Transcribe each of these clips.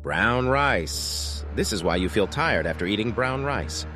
Brown rice. This is why you feel tired after eating brown rice.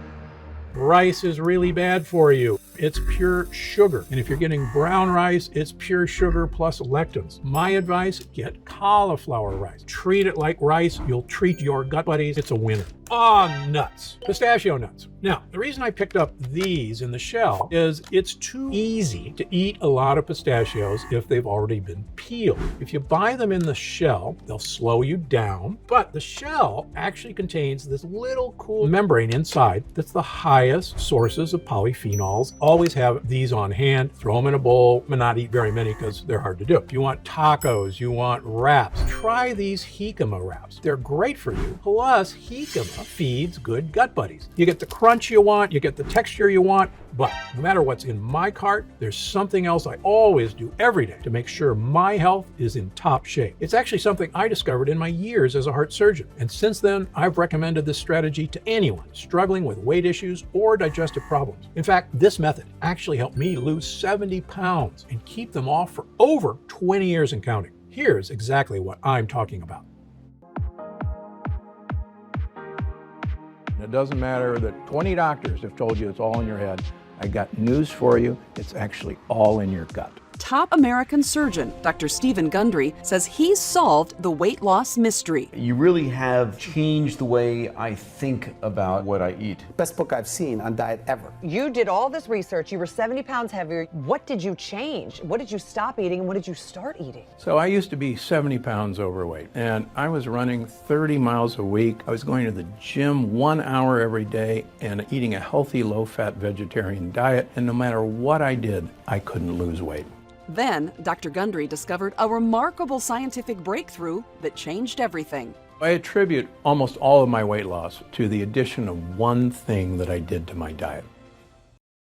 Rice is really bad for you. It's pure sugar. And if you're getting brown rice, it's pure sugar plus lectins. My advice, get cauliflower rice. Treat it like rice. You'll treat your gut buddies. It's a winner. Nuts. Pistachio nuts. Now, the reason I picked up these in the shell is it's too easy to eat a lot of pistachios if they've already been peeled. If you buy them in the shell, they'll slow you down, but the shell actually contains this little cool membrane inside that's the highest sources of polyphenols. Always have these on hand. Throw them in a bowl, but not eat very many because they're hard to do. If you want tacos, you want wraps, try these jicama wraps. They're great for you. Plus, jicama feeds good gut buddies. You get the crunch you want, you get the texture you want, but no matter what's in my cart, there's something else I always do every day to make sure my health is in top shape. It's actually something I discovered in my years as a heart surgeon. And since then, I've recommended this strategy to anyone struggling with weight issues or digestive problems. In fact, this method actually helped me lose 70 pounds and keep them off for over 20 years and counting. Here's exactly what I'm talking about. It doesn't matter that 20 doctors have told you it's all in your head. I got news for you. It's actually all in your gut. Top American surgeon Dr. Stephen Gundry says he's solved the weight loss mystery. You really have changed the way I think about what I eat. Best book I've seen on diet ever. You did all this research. You were 70 pounds heavier. What did you change? What did you stop eating and what did you start eating? So I used to be 70 pounds overweight and I was running 30 miles a week. I was going to the gym 1 hour every day and eating a healthy low-fat vegetarian diet. And no matter what I did, I couldn't lose weight. Then, Dr. Gundry discovered a remarkable scientific breakthrough that changed everything. I attribute almost all of my weight loss to the addition of one thing that I did to my diet.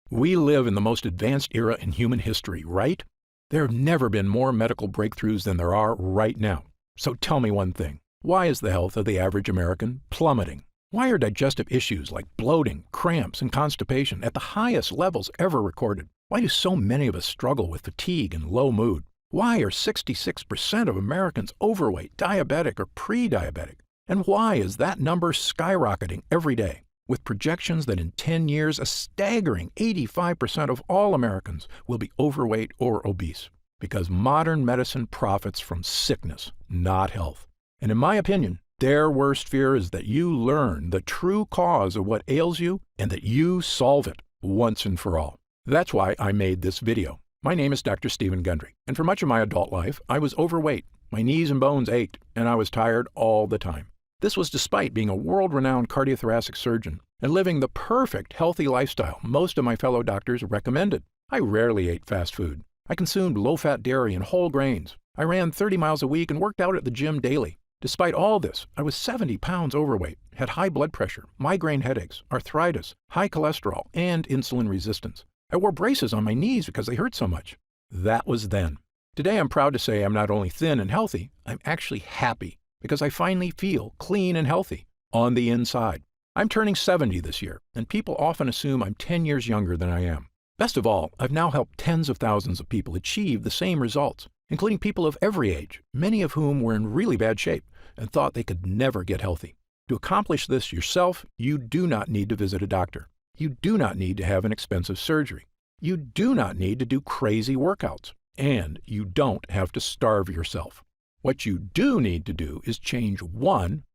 We live in the most advanced era in human history, right? There have never been more medical breakthroughs than there are right now. So tell me one thing. Why is the health of the average American plummeting? Why are digestive issues like bloating, cramps, and constipation at the highest levels ever recorded? Why do so many of us struggle with fatigue and low mood? Why are 66% of Americans overweight, diabetic, or pre-diabetic? And why is that number skyrocketing every day, with projections that in 10 years, a staggering 85% of all Americans will be overweight or obese? Because modern medicine profits from sickness, not health. And in my opinion, their worst fear is that you learn the true cause of what ails you and that you solve it once and for all. That's why I made this video. My name is Dr. Stephen Gundry, and for much of my adult life, I was overweight. My knees and bones ached, and I was tired all the time. This was despite being a world-renowned cardiothoracic surgeon and living the perfect healthy lifestyle most of my fellow doctors recommended. I rarely ate fast food. I consumed low-fat dairy and whole grains. I ran 30 miles a week and worked out at the gym daily. Despite all this, I was 70 pounds overweight, had high blood pressure, migraine headaches, arthritis, high cholesterol, and insulin resistance. I wore braces on my knees because they hurt so much. That was then. Today I'm proud to say I'm not only thin and healthy, I'm actually happy because I finally feel clean and healthy on the inside. I'm turning 70 this year, and people often assume I'm 10 years younger than I am. Best of all, I've now helped tens of thousands of people achieve the same results, including people of every age, many of whom were in really bad shape and thought they could never get healthy. To accomplish this yourself, you do not need to visit a doctor. You do not need to have an expensive surgery. You do not need to do crazy workouts. And you don't have to starve yourself. What you do need to do is change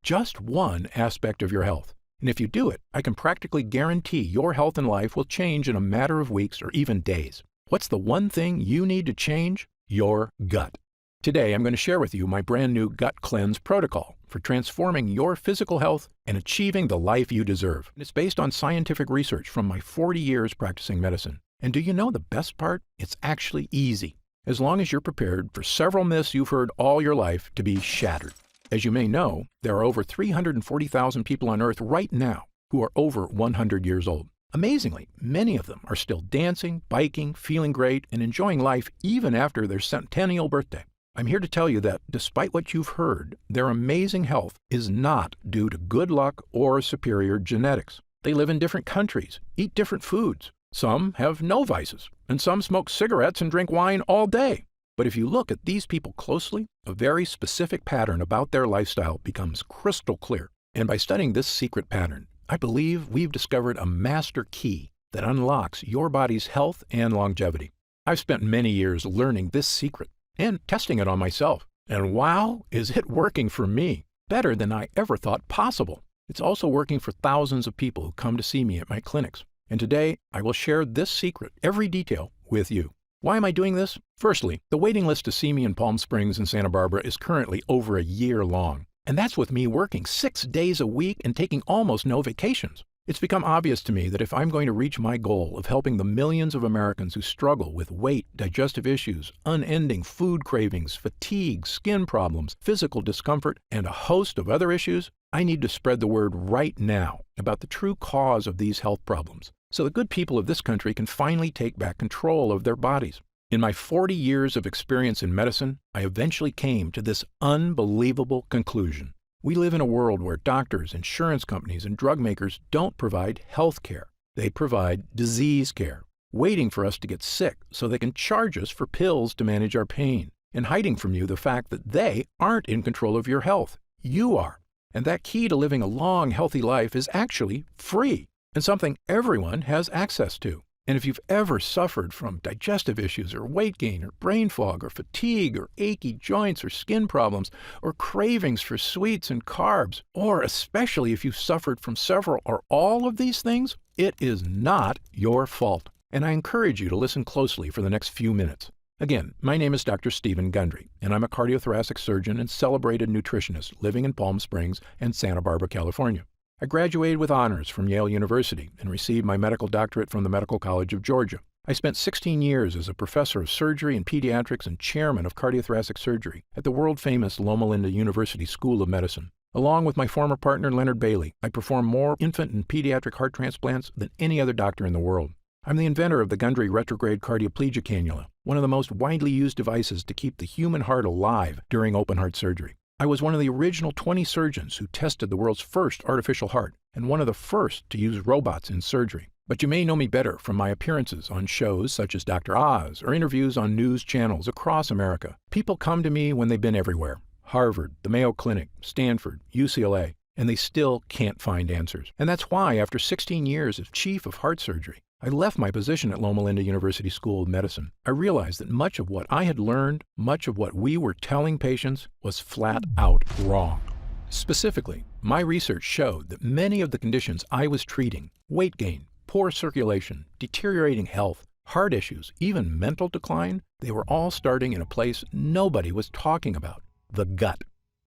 just one aspect of your health. And if you do it, I can practically guarantee your health and life will change in a matter of weeks or even days. What's the one thing you need to change? Your gut. Today, I'm going to share with you my brand new Gut Cleanse protocol for transforming your physical health and achieving the life you deserve. It's based on scientific research from my 40 years practicing medicine. And do you know the best part? It's actually easy, as long as you're prepared for several myths you've heard all your life to be shattered. As you may know, there are over 340,000 people on Earth right now who are over 100 years old. Amazingly, many of them are still dancing, biking, feeling great, and enjoying life even after their centennial birthday. I'm here to tell you that, despite what you've heard, their amazing health is not due to good luck or superior genetics. They live in different countries, eat different foods. Some have no vices, and some smoke cigarettes and drink wine all day. But if you look at these people closely, a very specific pattern about their lifestyle becomes crystal clear. And by studying this secret pattern, I believe we've discovered a master key that unlocks your body's health and longevity. I've spent many years learning this secret and testing it on myself. And wow, is it working for me? Better than I ever thought possible. It's also working for thousands of people who come to see me at my clinics. And today, I will share this secret, every detail, with you. Why am I doing this? Firstly, the waiting list to see me in Palm Springs and Santa Barbara is currently over a year long. And that's with me working 6 days a week and taking almost no vacations. It's become obvious to me that if I'm going to reach my goal of helping the millions of Americans who struggle with weight, digestive issues, unending food cravings, fatigue, skin problems, physical discomfort, and a host of other issues, I need to spread the word right now about the true cause of these health problems, so the good people of this country can finally take back control of their bodies. In my 40 years of experience in medicine, I eventually came to this unbelievable conclusion. We live in a world where doctors, insurance companies, and drug makers don't provide health care. They provide disease care, waiting for us to get sick so they can charge us for pills to manage our pain, and hiding from you the fact that they aren't in control of your health. You are. And that key to living a long, healthy life is actually free and something everyone has access to. And if you've ever suffered from digestive issues or weight gain or brain fog or fatigue or achy joints or skin problems or cravings for sweets and carbs, or especially if you've suffered from several or all of these things, it is not your fault. And I encourage you to listen closely for the next few minutes. Again, my name is Dr. Stephen Gundry, and I'm a cardiothoracic surgeon and celebrated nutritionist living in Palm Springs and Santa Barbara, California. I graduated with honors from Yale University and received my medical doctorate from the Medical College of Georgia. I spent 16 years as a professor of surgery and pediatrics and chairman of cardiothoracic surgery at the world-famous Loma Linda University School of Medicine. Along with my former partner, Leonard Bailey, I perform more infant and pediatric heart transplants than any other doctor in the world. I'm the inventor of the Gundry retrograde cardioplegia cannula, one of the most widely used devices to keep the human heart alive during open-heart surgery. I was one of the original 20 surgeons who tested the world's first artificial heart and one of the first to use robots in surgery. But you may know me better from my appearances on shows such as Dr. Oz or interviews on news channels across America. People come to me when they've been everywhere: Harvard, the Mayo Clinic, Stanford, UCLA, and they still can't find answers. And that's why, after 16 years as chief of heart surgery, I left my position at Loma Linda University School of Medicine. I realized that much of what I had learned, much of what we were telling patients, was flat out wrong. Specifically, my research showed that many of the conditions I was treating, weight gain, poor circulation, deteriorating health, heart issues, even mental decline, they were all starting in a place nobody was talking about: the gut.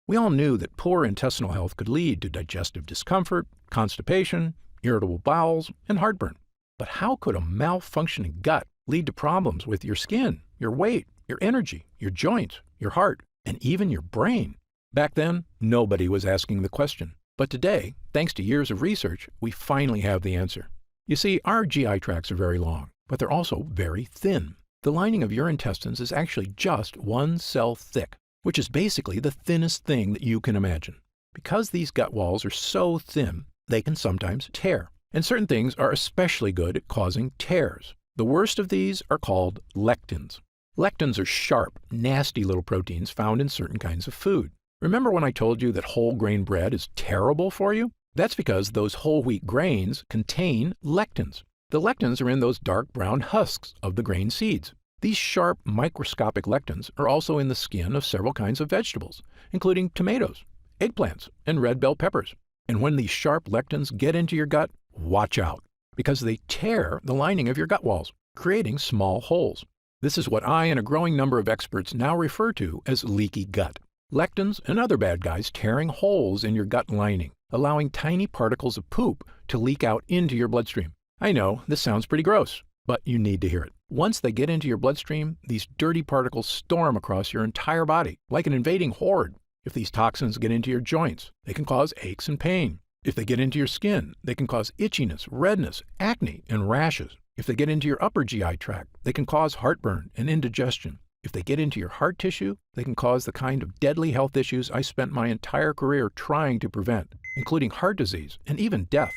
We all knew that poor intestinal health could lead to digestive discomfort, constipation, irritable bowels, and heartburn. But how could a malfunctioning gut lead to problems with your skin, your weight, your energy, your joints, your heart, and even your brain? Back then, nobody was asking the question. But today, thanks to years of research, we finally have the answer. You see, our GI tracts are very long, but they're also very thin. The lining of your intestines is actually just one cell thick, which is basically the thinnest thing that you can imagine. Because these gut walls are so thin, they can sometimes tear. And certain things are especially good at causing tears. The worst of these are called lectins. Lectins are sharp, nasty little proteins found in certain kinds of food. Remember when I told you that whole grain bread is terrible for you? That's because those whole wheat grains contain lectins. The lectins are in those dark brown husks of the grain seeds. These sharp, microscopic lectins are also in the skin of several kinds of vegetables, including tomatoes, eggplants, and red bell peppers. And when these sharp lectins get into your gut, watch out, because they tear the lining of your gut walls, creating small holes. This is what I and a growing number of experts now refer to as leaky gut. Lectins and other bad guys tearing holes in your gut lining, allowing tiny particles of poop to leak out into your bloodstream. I know, this sounds pretty gross, but you need to hear it. Once they get into your bloodstream, these dirty particles storm across your entire body, like an invading horde. If these toxins get into your joints, they can cause aches and pain. If they get into your skin, they can cause itchiness, redness, acne, and rashes. If they get into your upper GI tract, they can cause heartburn and indigestion. If they get into your heart tissue, they can cause the kind of deadly health issues I spent my entire career trying to prevent, including heart disease and even death.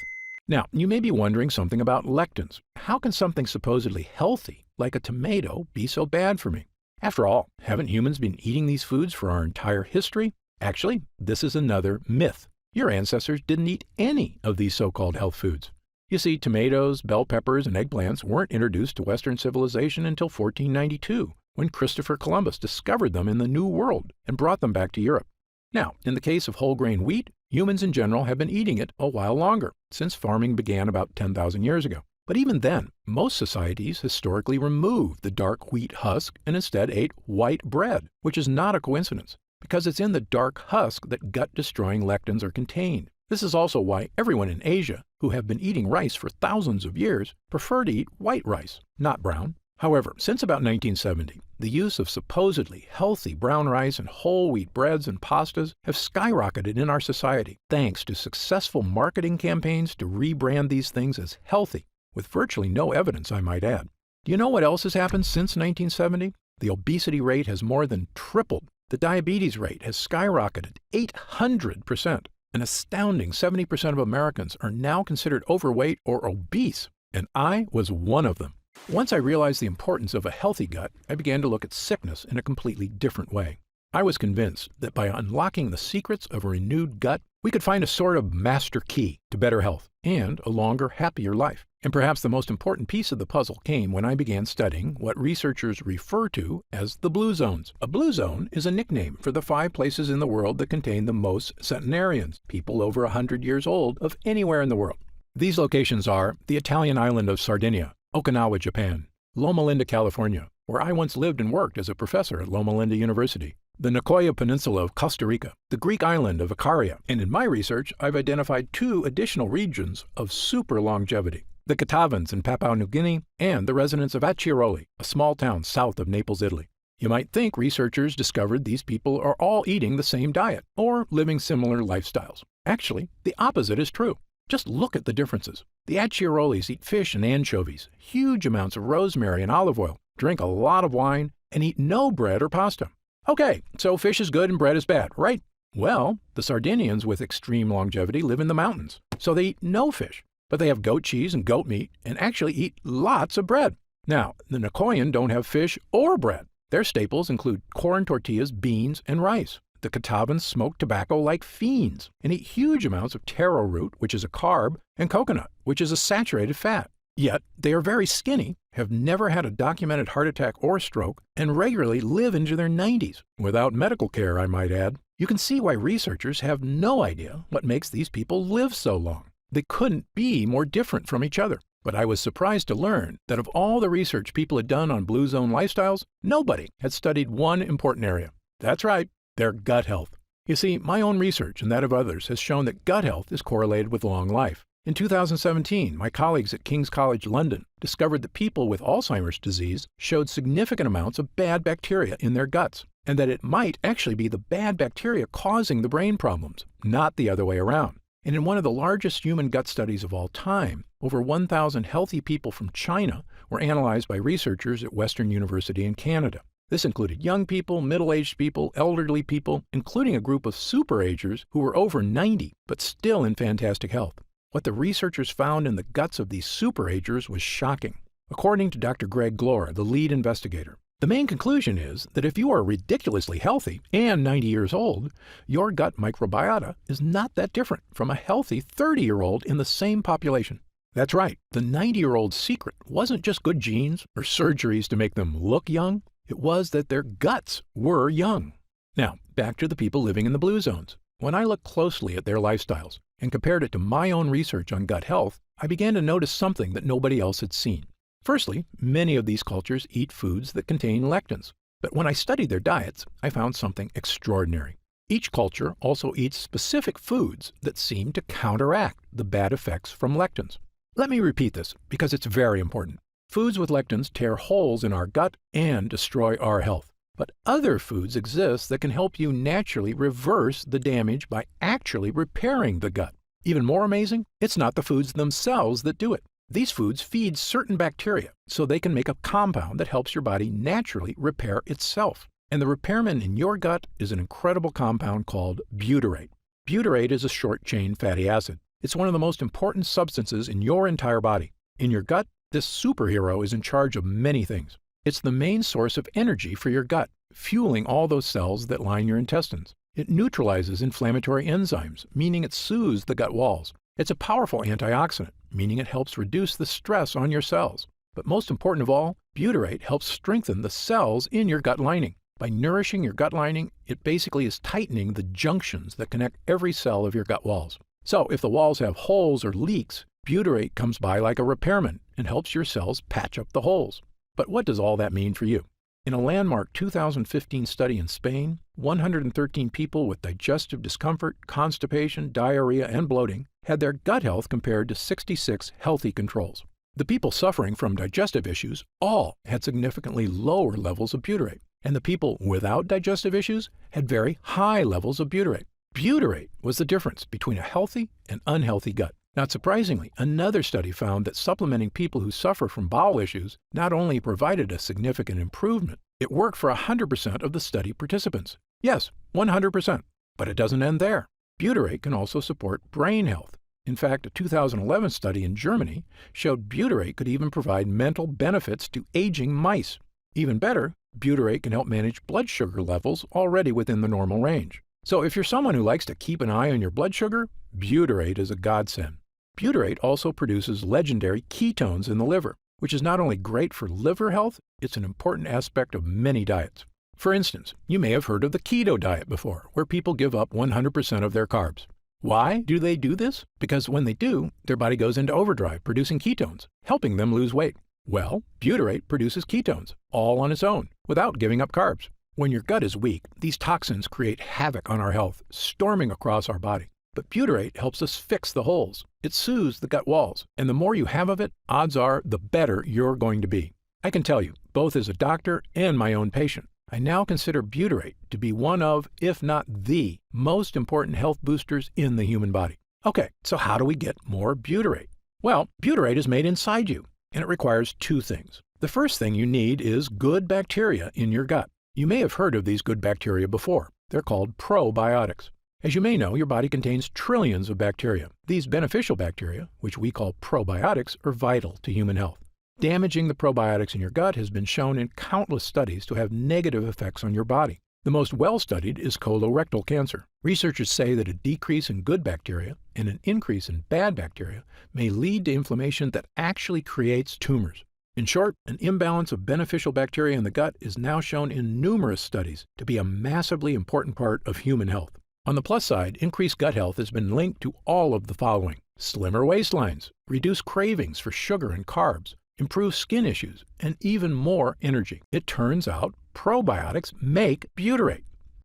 Now, you may be wondering something about lectins. How can something supposedly healthy, like a tomato, be so bad for me? After all, haven't humans been eating these foods for our entire history? Actually, this is another myth. Your ancestors didn't eat any of these so-called health foods. You see, tomatoes, bell peppers, and eggplants weren't introduced to Western civilization until 1492, when Christopher Columbus discovered them in the New World and brought them back to Europe. Now, in the case of whole grain wheat, humans in general have been eating it a while longer, since farming began about 10,000 years ago. But even then, most societies historically removed the dark wheat husk and instead ate white bread, which is not a coincidence, because it's in the dark husk that gut-destroying lectins are contained. This is also why everyone in Asia, who have been eating rice for thousands of years, prefer to eat white rice, not brown. However, since about 1970, the use of supposedly healthy brown rice and whole wheat breads and pastas have skyrocketed in our society thanks to successful marketing campaigns to rebrand these things as healthy, with virtually no evidence, I might add. Do you know what else has happened since 1970? The obesity rate has more than tripled. The diabetes rate has skyrocketed 800%. An astounding 70% of Americans are now considered overweight or obese, and I was one of them. Once I realized the importance of a healthy gut, I began to look at sickness in a completely different way. I was convinced that by unlocking the secrets of a renewed gut, we could find a sort of master key to better health and a longer, happier life. And perhaps the most important piece of the puzzle came when I began studying what researchers refer to as the blue zones. A blue zone is a nickname for the 5 places in the world that contain the most centenarians, people over 100 years old, of anywhere in the world. These locations are the Italian island of Sardinia, Okinawa, Japan, Loma Linda, California, where I once lived and worked as a professor at Loma Linda University, the Nicoya Peninsula of Costa Rica, the Greek island of Icaria, and in my research, I've identified 2 additional regions of super longevity, the Catavans in Papua New Guinea, and the residents of Acciaroli, a small town south of Naples, Italy. You might think researchers discovered these people are all eating the same diet or living similar lifestyles. Actually, the opposite is true. Just look at the differences. The Acciarolis eat fish and anchovies, huge amounts of rosemary and olive oil, drink a lot of wine, and eat no bread or pasta. Okay, so fish is good and bread is bad, right? Well, the Sardinians with extreme longevity live in the mountains, so they eat no fish, but they have goat cheese and goat meat and actually eat lots of bread. Now, the Nicoyan don't have fish or bread. Their staples include corn tortillas, beans, and rice. The Catavans smoke tobacco like fiends and eat huge amounts of taro root, which is a carb, and coconut, which is a saturated fat. Yet, they are very skinny, have never had a documented heart attack or stroke, and regularly live into their 90s, without medical care, I might add. You can see why researchers have no idea what makes these people live so long. They couldn't be more different from each other. But I was surprised to learn that of all the research people had done on blue zone lifestyles, nobody had studied one important area. That's right, their gut health. You see, my own research and that of others has shown that gut health is correlated with long life. In 2017, my colleagues at King's College London discovered that people with Alzheimer's disease showed significant amounts of bad bacteria in their guts, and that it might actually be the bad bacteria causing the brain problems, not the other way around. And in one of the largest human gut studies of all time, over 1,000 healthy people from China were analyzed by researchers at Western University in Canada. This included young people, middle-aged people, elderly people, including a group of super-agers who were over 90 but still in fantastic health. What the researchers found in the guts of these super-agers was shocking. According to Dr. Greg Glore, the lead investigator, the main conclusion is that if you are ridiculously healthy and 90 years old, your gut microbiota is not that different from a healthy 30-year-old in the same population. That's right, the 90-year-old's secret wasn't just good genes or surgeries to make them look young. It was that their guts were young. Now, back to the people living in the blue zones. When I looked closely at their lifestyles and compared it to my own research on gut health, I began to notice something that nobody else had seen. Firstly, many of these cultures eat foods that contain lectins. But when I studied their diets, I found something extraordinary. Each culture also eats specific foods that seem to counteract the bad effects from lectins. Let me repeat this because it's very important. Foods with lectins tear holes in our gut and destroy our health. But other foods exist that can help you naturally reverse the damage by actually repairing the gut. Even more amazing, it's not the foods themselves that do it. These foods feed certain bacteria so they can make a compound that helps your body naturally repair itself. And the repairman in your gut is an incredible compound called butyrate. Butyrate is a short-chain fatty acid. It's one of the most important substances in your entire body. In your gut, this superhero is in charge of many things. It's the main source of energy for your gut, fueling all those cells that line your intestines. It neutralizes inflammatory enzymes, meaning it soothes the gut walls. It's a powerful antioxidant, meaning it helps reduce the stress on your cells. But most important of all, butyrate helps strengthen the cells in your gut lining. By nourishing your gut lining, it basically is tightening the junctions that connect every cell of your gut walls. So if the walls have holes or leaks, butyrate comes by like a repairman and helps your cells patch up the holes. But what does all that mean for you? In a landmark 2015 study in Spain, 113 people with digestive discomfort, constipation, diarrhea, and bloating had their gut health compared to 66 healthy controls. The people suffering from digestive issues all had significantly lower levels of butyrate, and the people without digestive issues had very high levels of butyrate. Butyrate was the difference between a healthy and unhealthy gut. Not surprisingly, another study found that supplementing people who suffer from bowel issues not only provided a significant improvement, it worked for 100% of the study participants. Yes, 100%. But it doesn't end there. Butyrate can also support brain health. In fact, a 2011 study in Germany showed butyrate could even provide mental benefits to aging mice. Even better, butyrate can help manage blood sugar levels already within the normal range. So if you're someone who likes to keep an eye on your blood sugar, butyrate is a godsend. Butyrate also produces legendary ketones in the liver, which is not only great for liver health, it's an important aspect of many diets. For instance, you may have heard of the keto diet before, where people give up 100% of their carbs. Why do they do this? Because when they do, their body goes into overdrive producing ketones, helping them lose weight. Well, butyrate produces ketones, all on its own, without giving up carbs. When your gut is weak, these toxins create havoc on our health, storming across our body. But butyrate helps us fix the holes. It soothes the gut walls, and the more you have of it, odds are the better you're going to be. I can tell you, both as a doctor and my own patient, I now consider butyrate to be one of, if not the, most important health boosters in the human body. Okay, so how do we get more butyrate? Well, butyrate is made inside you, and it requires two things. The first thing you need is good bacteria in your gut. You may have heard of these good bacteria before. They're called probiotics. As you may know, your body contains trillions of bacteria. These beneficial bacteria, which we call probiotics, are vital to human health. Damaging the probiotics in your gut has been shown in countless studies to have negative effects on your body. The most well-studied is colorectal cancer. Researchers say that a decrease in good bacteria and an increase in bad bacteria may lead to inflammation that actually creates tumors. In short, an imbalance of beneficial bacteria in the gut is now shown in numerous studies to be a massively important part of human health. On the plus side, increased gut health has been linked to all of the following: slimmer waistlines, reduced cravings for sugar and carbs, improved skin issues, and even more energy. It turns out probiotics make butyrate.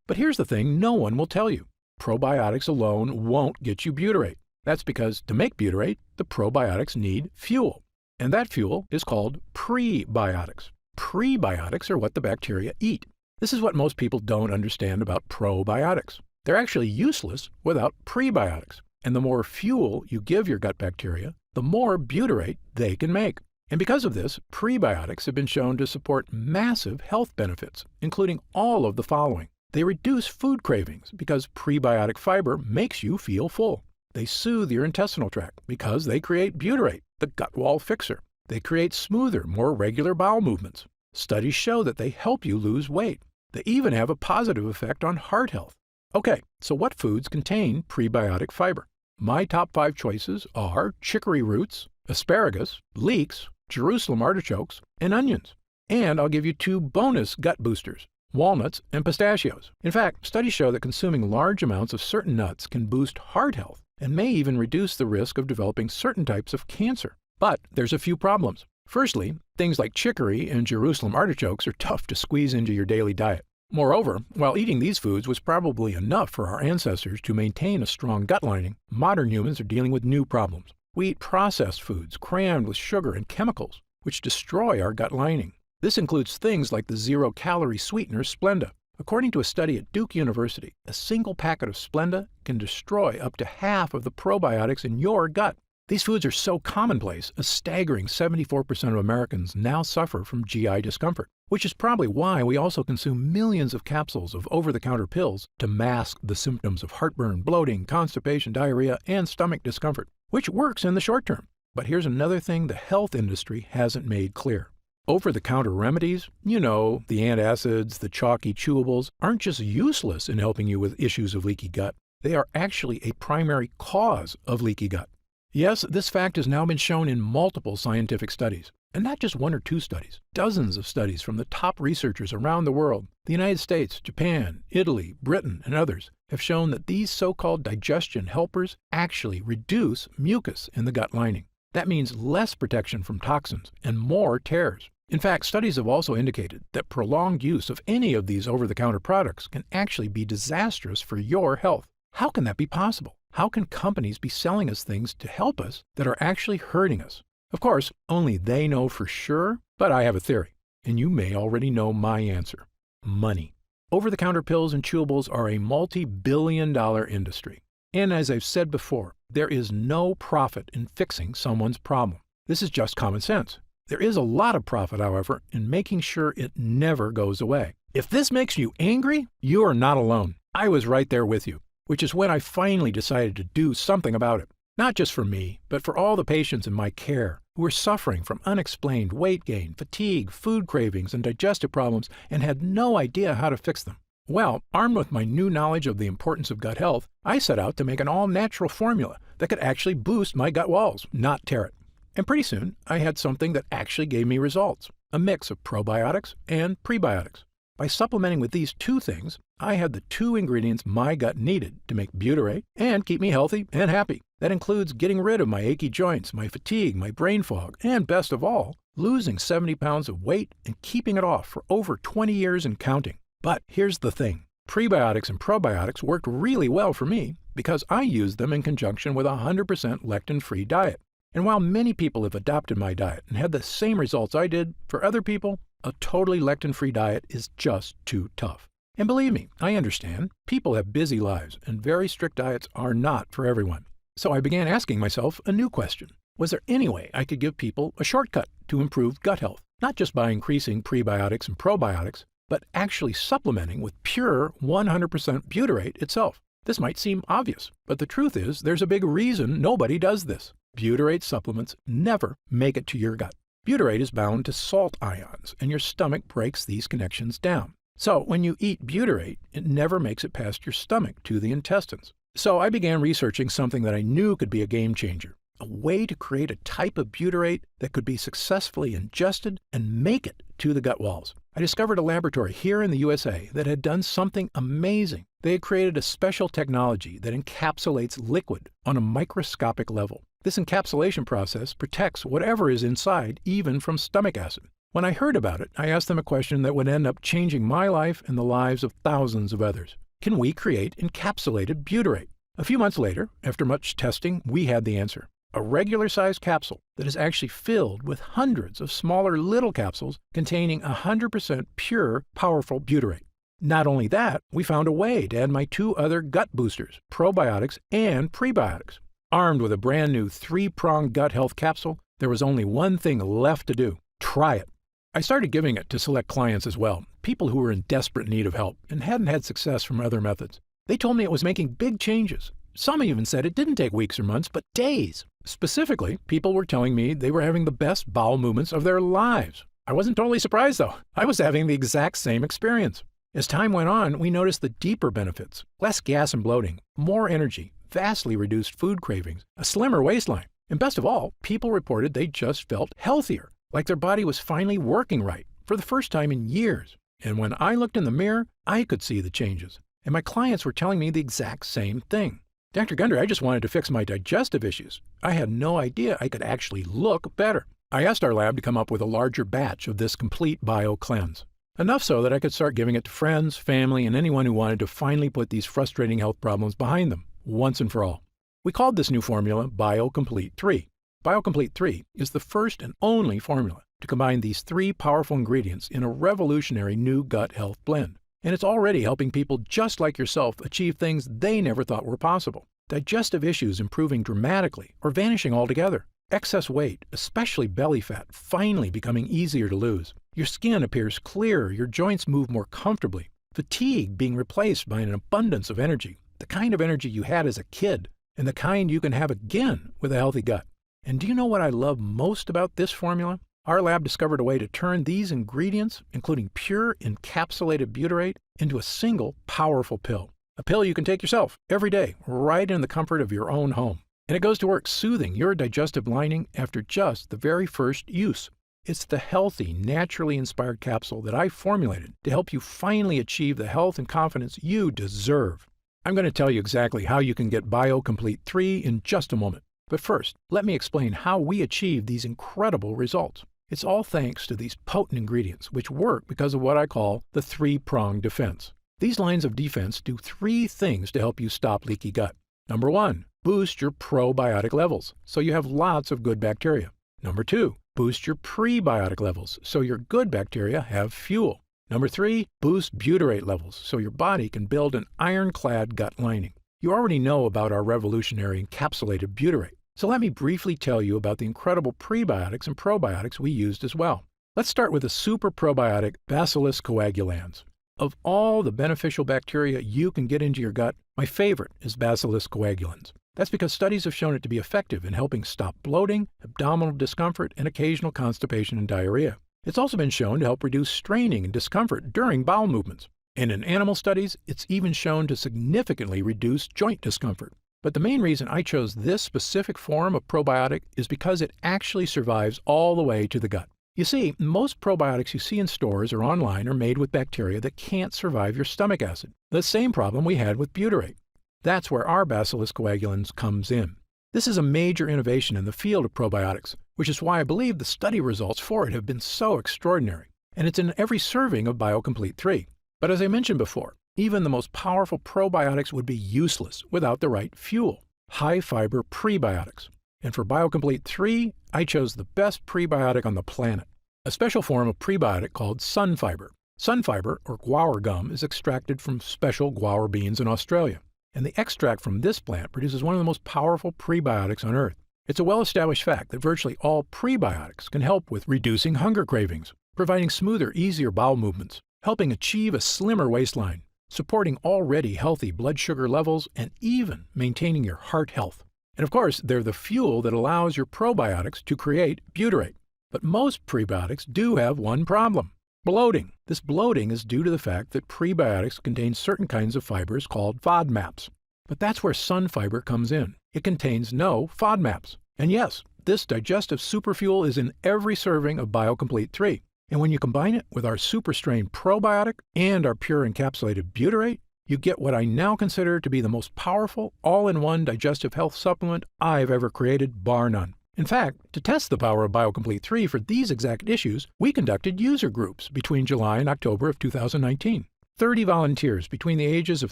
But here's the thing no one will tell you. Probiotics alone won't get you butyrate. That's because to make butyrate, the probiotics need fuel. And that fuel is called prebiotics. Prebiotics are what the bacteria eat. This is what most people don't understand about probiotics. They're actually useless without prebiotics. And the more fuel you give your gut bacteria, the more butyrate they can make. And because of this, prebiotics have been shown to support massive health benefits, including all of the following. They reduce food cravings because prebiotic fiber makes you feel full. They soothe your intestinal tract because they create butyrate, the gut wall fixer. They create smoother, more regular bowel movements. Studies show that they help you lose weight. They even have a positive effect on heart health. Okay, so what foods contain prebiotic fiber? My top 5 choices are chicory roots, asparagus, leeks, Jerusalem artichokes, and onions. And I'll give you 2 bonus gut boosters: walnuts and pistachios. In fact, studies show that consuming large amounts of certain nuts can boost heart health and may even reduce the risk of developing certain types of cancer. But there's a few problems. Firstly, things like chicory and Jerusalem artichokes are tough to squeeze into your daily diet. Moreover, while eating these foods was probably enough for our ancestors to maintain a strong gut lining, modern humans are dealing with new problems. We eat processed foods crammed with sugar and chemicals, which destroy our gut lining. This includes things like the zero-calorie sweetener Splenda. According to a study at Duke University, a single packet of Splenda can destroy up to half of the probiotics in your gut. These foods are so commonplace, a staggering 74% of Americans now suffer from GI discomfort, which is probably why we also consume millions of capsules of over-the-counter pills to mask the symptoms of heartburn, bloating, constipation, diarrhea, and stomach discomfort, which works in the short term. But here's another thing the health industry hasn't made clear. Over-the-counter remedies, you know, the antacids, the chalky chewables, aren't just useless in helping you with issues of leaky gut. They are actually a primary cause of leaky gut. Yes, this fact has now been shown in multiple scientific studies, and not just one or two studies. Dozens of studies from the top researchers around the world, the United States, Japan, Italy, Britain, and others, have shown that these so-called digestion helpers actually reduce mucus in the gut lining. That means less protection from toxins and more tears. In fact, studies have also indicated that prolonged use of any of these over-the-counter products can actually be disastrous for your health. How can that be possible? How can companies be selling us things to help us that are actually hurting us? Of course, only they know for sure, but I have a theory, and you may already know my answer. Money. Over-the-counter pills and chewables are a multi-billion-dollar industry. And as I've said before, there is no profit in fixing someone's problem. This is just common sense. There is a lot of profit, however, in making sure it never goes away. If this makes you angry, you are not alone. I was right there with you, which is when I finally decided to do something about it. Not just for me, but for all the patients in my care who were suffering from unexplained weight gain, fatigue, food cravings, and digestive problems and had no idea how to fix them. Well, armed with my new knowledge of the importance of gut health, I set out to make an all-natural formula that could actually boost my gut walls, not tear it. And pretty soon, I had something that actually gave me results, a mix of probiotics and prebiotics. By supplementing with these two things, I had the two ingredients my gut needed to make butyrate and keep me healthy and happy. That includes getting rid of my achy joints, my fatigue, my brain fog, and best of all, losing 70 pounds of weight and keeping it off for over 20 years and counting. But here's the thing. Prebiotics and probiotics worked really well for me because I used them in conjunction with a 100% lectin-free diet. And while many people have adopted my diet and had the same results I did, for other people, a totally lectin-free diet is just too tough. And believe me, I understand. People have busy lives, and very strict diets are not for everyone. So I began asking myself a new question. Was there any way I could give people a shortcut to improve gut health? Not just by increasing prebiotics and probiotics, but actually supplementing with pure 100% butyrate itself. This might seem obvious, but the truth is there's a big reason nobody does this. Butyrate supplements never make it to your gut. Butyrate is bound to salt ions, and your stomach breaks these connections down. So when you eat butyrate, it never makes it past your stomach to the intestines. So I began researching something that I knew could be a game changer, a way to create a type of butyrate that could be successfully ingested and make it to the gut walls. I discovered a laboratory here in the USA that had done something amazing. They had created a special technology that encapsulates liquid on a microscopic level. This encapsulation process protects whatever is inside, even from stomach acid. When I heard about it, I asked them a question that would end up changing my life and the lives of thousands of others. Can we create encapsulated butyrate? A few months later, after much testing, we had the answer. A regular-sized capsule that is actually filled with hundreds of smaller little capsules containing 100% pure, powerful butyrate. Not only that, we found a way to add my two other gut boosters, probiotics and prebiotics. Armed with a brand new 3-pronged gut health capsule, there was only one thing left to do. Try it. I started giving it to select clients as well, people who were in desperate need of help and hadn't had success from other methods. They told me it was making big changes. Some even said it didn't take weeks or months, but days. Specifically, people were telling me they were having the best bowel movements of their lives. I wasn't totally surprised, though. I was having the exact same experience. As time went on, we noticed the deeper benefits: less gas and bloating, more energy, vastly reduced food cravings, a slimmer waistline. And best of all, people reported they just felt healthier, like their body was finally working right for the first time in years. And when I looked in the mirror, I could see the changes. And my clients were telling me the exact same thing. Dr. Gundry, I just wanted to fix my digestive issues. I had no idea I could actually look better. I asked our lab to come up with a larger batch of this complete bio cleanse. Enough so that I could start giving it to friends, family, and anyone who wanted to finally put these frustrating health problems behind them, once and for all. We called this new formula BioComplete 3. BioComplete 3 is the first and only formula to combine these 3 powerful ingredients in a revolutionary new gut health blend. And it's already helping people just like yourself achieve things they never thought were possible. Digestive issues improving dramatically or vanishing altogether. Excess weight, especially belly fat, finally becoming easier to lose. Your skin appears clearer, your joints move more comfortably. Fatigue being replaced by an abundance of energy, the kind of energy you had as a kid, and the kind you can have again with a healthy gut. And do you know what I love most about this formula? Our lab discovered a way to turn these ingredients, including pure encapsulated butyrate, into a single powerful pill. A pill you can take yourself every day, right in the comfort of your own home. And it goes to work soothing your digestive lining after just the very first use. It's the healthy, naturally inspired capsule that I formulated to help you finally achieve the health and confidence you deserve. I'm going to tell you exactly how you can get BioComplete 3 in just a moment. But first, let me explain how we achieve these incredible results. It's all thanks to these potent ingredients, which work because of what I call the three-pronged defense. These lines of defense do three things to help you stop leaky gut. Number 1, boost your probiotic levels, so you have lots of good bacteria. Number 2, boost your prebiotic levels, so your good bacteria have fuel. Number 3, boost butyrate levels, so your body can build an ironclad gut lining. You already know about our revolutionary encapsulated butyrate, so let me briefly tell you about the incredible prebiotics and probiotics we used as well. Let's start with the super probiotic Bacillus coagulans. Of all the beneficial bacteria you can get into your gut, my favorite is Bacillus coagulans. That's because studies have shown it to be effective in helping stop bloating, abdominal discomfort, and occasional constipation and diarrhea. It's also been shown to help reduce straining and discomfort during bowel movements. And in animal studies, it's even shown to significantly reduce joint discomfort. But the main reason I chose this specific form of probiotic is because it actually survives all the way to the gut. You see, most probiotics you see in stores or online are made with bacteria that can't survive your stomach acid, the same problem we had with butyrate. That's where our Bacillus coagulans comes in. This is a major innovation in the field of probiotics, which is why I believe the study results for it have been so extraordinary. And it's in every serving of BioComplete 3. But as I mentioned before, even the most powerful probiotics would be useless without the right fuel, high-fiber prebiotics. And for BioComplete 3, I chose the best prebiotic on the planet, a special form of prebiotic called sunfiber. Sunfiber, or guar gum, is extracted from special guar beans in Australia. And the extract from this plant produces one of the most powerful prebiotics on Earth. It's a well-established fact that virtually all prebiotics can help with reducing hunger cravings, providing smoother, easier bowel movements, helping achieve a slimmer waistline, supporting already healthy blood sugar levels, and even maintaining your heart health. And of course, they're the fuel that allows your probiotics to create butyrate. But most prebiotics do have one problem: bloating. This bloating is due to the fact that prebiotics contain certain kinds of fibers called FODMAPs. But that's where sunfiber comes in. It contains no FODMAPs. And yes, this digestive superfuel is in every serving of BioComplete 3. And when you combine it with our Super Strain probiotic and our pure encapsulated butyrate, you get what I now consider to be the most powerful, all-in-one digestive health supplement I've ever created, bar none. In fact, to test the power of BioComplete 3 for these exact issues, we conducted user groups between July and October of 2019. 30 volunteers between the ages of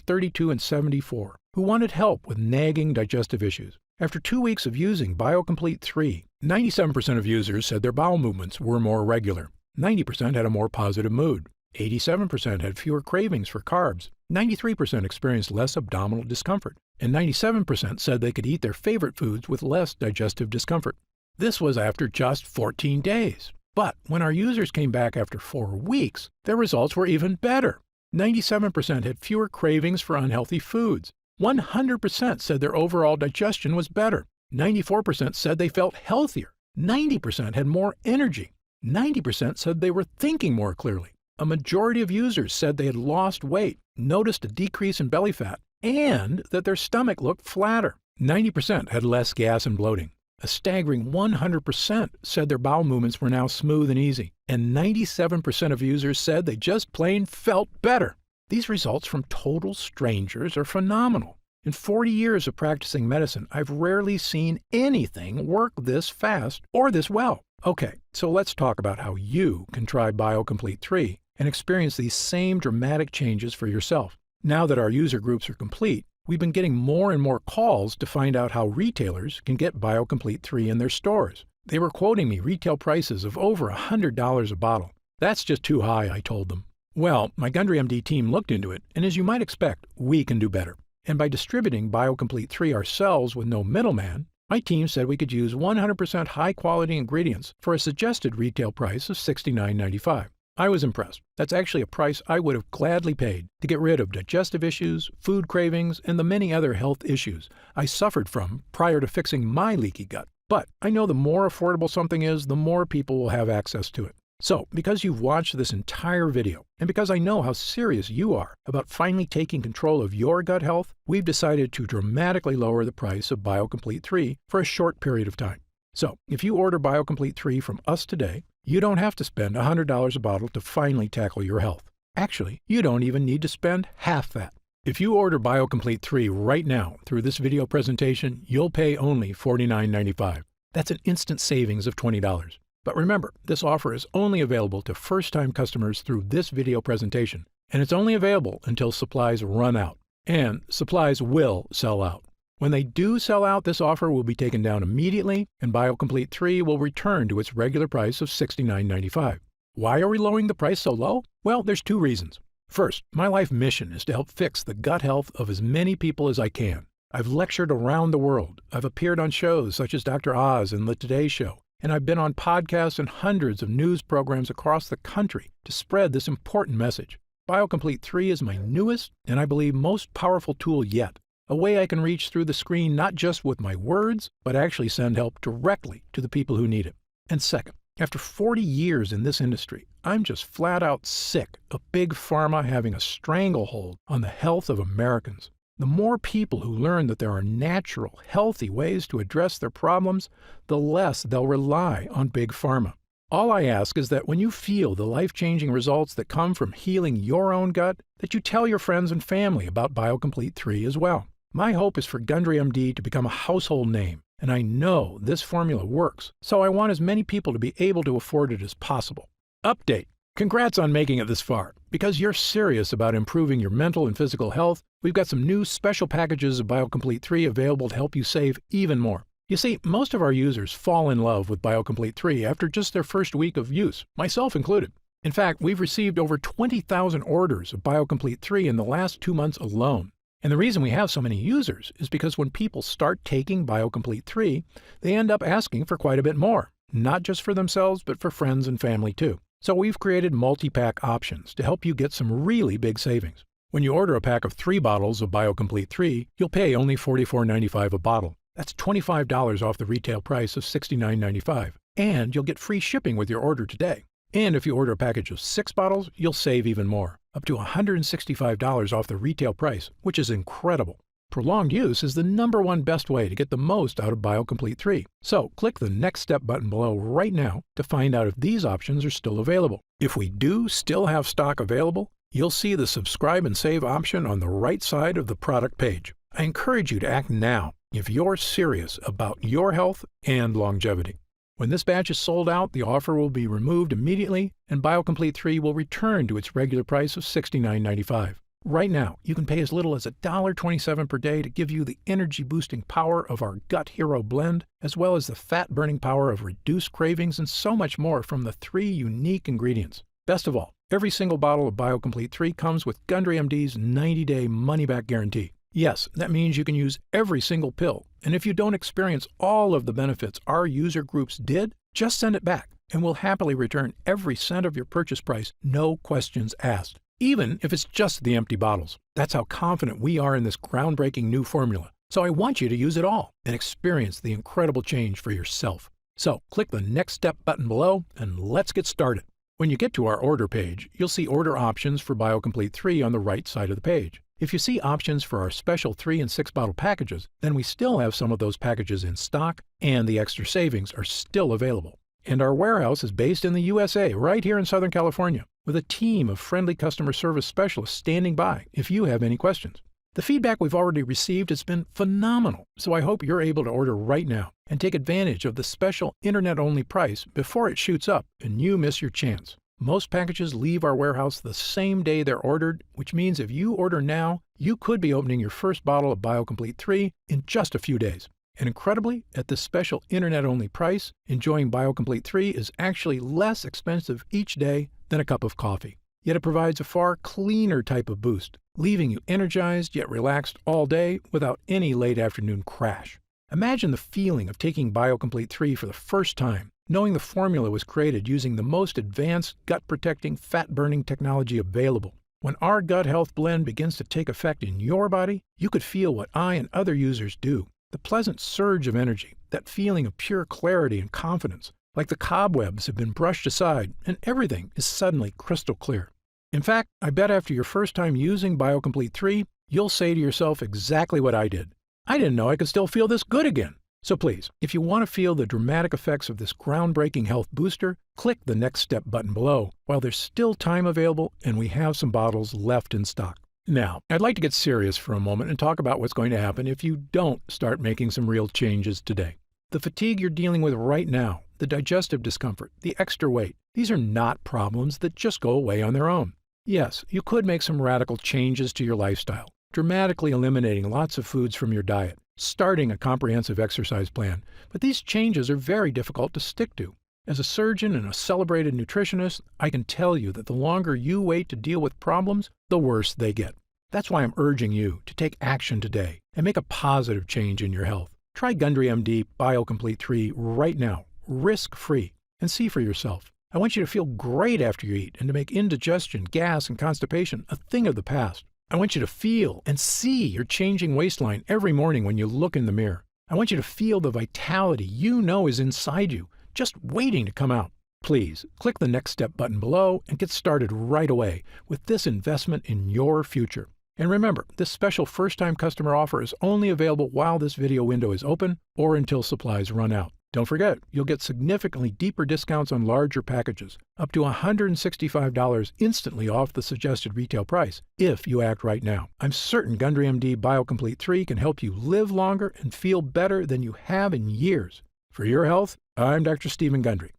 32 and 74 who wanted help with nagging digestive issues. After 2 weeks of using BioComplete 3, 97% of users said their bowel movements were more regular. 90% had a more positive mood. 87% had fewer cravings for carbs. 93% experienced less abdominal discomfort. And 97% said they could eat their favorite foods with less digestive discomfort. This was after just 14 days. But when our users came back after 4 weeks, their results were even better. 97% had fewer cravings for unhealthy foods. 100% said their overall digestion was better. 94% said they felt healthier. 90% had more energy. 90% said they were thinking more clearly. A majority of users said they had lost weight, noticed a decrease in belly fat, and that their stomach looked flatter. 90% had less gas and bloating. A staggering 100% said their bowel movements were now smooth and easy. And 97% of users said they just plain felt better. These results from total strangers are phenomenal. In 40 years of practicing medicine, I've rarely seen anything work this fast or this well. Okay, so let's talk about how you can try BioComplete 3 and experience these same dramatic changes for yourself. Now that our user groups are complete, we've been getting more and more calls to find out how retailers can get BioComplete 3 in their stores. They were quoting me retail prices of over $100 a bottle. That's just too high, I told them. Well, my Gundry MD team looked into it, and as you might expect, we can do better. And by distributing BioComplete 3 ourselves with no middleman, my team said we could use 100% high-quality ingredients for a suggested retail price of $69.95. I was impressed. That's actually a price I would have gladly paid to get rid of digestive issues, food cravings, and the many other health issues I suffered from prior to fixing my leaky gut. But I know the more affordable something is, the more people will have access to it. So, because you've watched this entire video, and because I know how serious you are about finally taking control of your gut health, we've decided to dramatically lower the price of BioComplete 3 for a short period of time. So, if you order BioComplete 3 from us today, you don't have to spend $100 a bottle to finally tackle your health. Actually, you don't even need to spend half that. If you order BioComplete 3 right now through this video presentation, you'll pay only $49.95. That's an instant savings of $20. But remember, this offer is only available to first-time customers through this video presentation, and it's only available until supplies run out. And supplies will sell out. When they do sell out, this offer will be taken down immediately, and BioComplete 3 will return to its regular price of $69.95. Why are we lowering the price so low? Well, there's two reasons. First, my life mission is to help fix the gut health of as many people as I can. I've lectured around the world. I've appeared on shows such as Dr. Oz and The Today Show. And I've been on podcasts and hundreds of news programs across the country to spread this important message. BioComplete 3 is my newest and I believe most powerful tool yet. A way I can reach through the screen not just with my words, but actually send help directly to the people who need it. And second, after 40 years in this industry, I'm just flat out sick of Big Pharma having a stranglehold on the health of Americans. The more people who learn that there are natural, healthy ways to address their problems, the less they'll rely on Big Pharma. All I ask is that when you feel the life-changing results that come from healing your own gut, that you tell your friends and family about BioComplete 3 as well. My hope is for Gundry MD to become a household name, and I know this formula works, so I want as many people to be able to afford it as possible. Update. Congrats on making it this far. Because you're serious about improving your mental and physical health, we've got some new special packages of BioComplete 3 available to help you save even more. You see, most of our users fall in love with BioComplete 3 after just their first week of use, myself included. In fact, we've received over 20,000 orders of BioComplete 3 in the last 2 months alone. And the reason we have so many users is because when people start taking BioComplete 3, they end up asking for quite a bit more, not just for themselves, but for friends and family too. So we've created multi-pack options to help you get some really big savings. When you order a pack of 3 bottles of BioComplete 3, you'll pay only $44.95 a bottle. That's $25 off the retail price of $69.95. And you'll get free shipping with your order today. And if you order a package of 6 bottles, you'll save even more, up to $165 off the retail price, which is incredible. Prolonged use is the #1 best way to get the most out of BioComplete 3. So click the Next Step button below right now to find out if these options are still available. If we do still have stock available, you'll see the Subscribe and Save option on the right side of the product page. I encourage you to act now if you're serious about your health and longevity. When this batch is sold out, the offer will be removed immediately and BioComplete 3 will return to its regular price of $69.95. Right now, you can pay as little as $1.27 per day to give you the energy-boosting power of our Gut Hero blend, as well as the fat-burning power of reduced cravings and so much more from the 3 unique ingredients. Best of all, every single bottle of BioComplete 3 comes with Gundry MD's 90-day money-back guarantee. Yes, that means you can use every single pill, and if you don't experience all of the benefits our user groups did, just send it back, and we'll happily return every cent of your purchase price, no questions asked. Even if it's just the empty bottles. That's how confident we are in this groundbreaking new formula. So I want you to use it all and experience the incredible change for yourself. So click the Next Step button below and let's get started. When you get to our order page, you'll see order options for BioComplete 3 on the right side of the page. If you see options for our special 3 and 6 bottle packages, then we still have some of those packages in stock and the extra savings are still available. And our warehouse is based in the USA, right here in Southern California, with a team of friendly customer service specialists standing by if you have any questions. The feedback we've already received has been phenomenal, so I hope you're able to order right now and take advantage of the special internet-only price before it shoots up and you miss your chance. Most packages leave our warehouse the same day they're ordered, which means if you order now, you could be opening your first bottle of BioComplete 3 in just a few days. And incredibly, at this special internet-only price, enjoying BioComplete 3 is actually less expensive each day than a cup of coffee. Yet it provides a far cleaner type of boost, leaving you energized yet relaxed all day without any late afternoon crash. Imagine the feeling of taking BioComplete 3 for the first time, knowing the formula was created using the most advanced gut-protecting, fat-burning technology available. When our gut health blend begins to take effect in your body, you could feel what I and other users do. The pleasant surge of energy, that feeling of pure clarity and confidence, like the cobwebs have been brushed aside and everything is suddenly crystal clear. In fact, I bet after your first time using BioComplete 3, you'll say to yourself exactly what I did. I didn't know I could still feel this good again. So please, if you want to feel the dramatic effects of this groundbreaking health booster, click the Next Step button below while there's still time available and we have some bottles left in stock. Now, I'd like to get serious for a moment and talk about what's going to happen if you don't start making some real changes today. The fatigue you're dealing with right now, the digestive discomfort, the extra weight, these are not problems that just go away on their own. Yes, you could make some radical changes to your lifestyle, dramatically eliminating lots of foods from your diet, starting a comprehensive exercise plan, but these changes are very difficult to stick to. As a surgeon and a celebrated nutritionist, I can tell you that the longer you wait to deal with problems, the worse they get. That's why I'm urging you to take action today and make a positive change in your health. Try Gundry MD BioComplete 3 right now, risk-free, and see for yourself. I want you to feel great after you eat and to make indigestion, gas, and constipation a thing of the past. I want you to feel and see your changing waistline every morning when you look in the mirror. I want you to feel the vitality you know is inside you, just waiting to come out. Please click the Next Step button below and get started right away with this investment in your future. And remember, this special first-time customer offer is only available while this video window is open or until supplies run out. Don't forget, you'll get significantly deeper discounts on larger packages, up to $165 instantly off the suggested retail price, if you act right now. I'm certain Gundry MD BioComplete 3 can help you live longer and feel better than you have in years. For your health, I'm Dr. Stephen Gundry.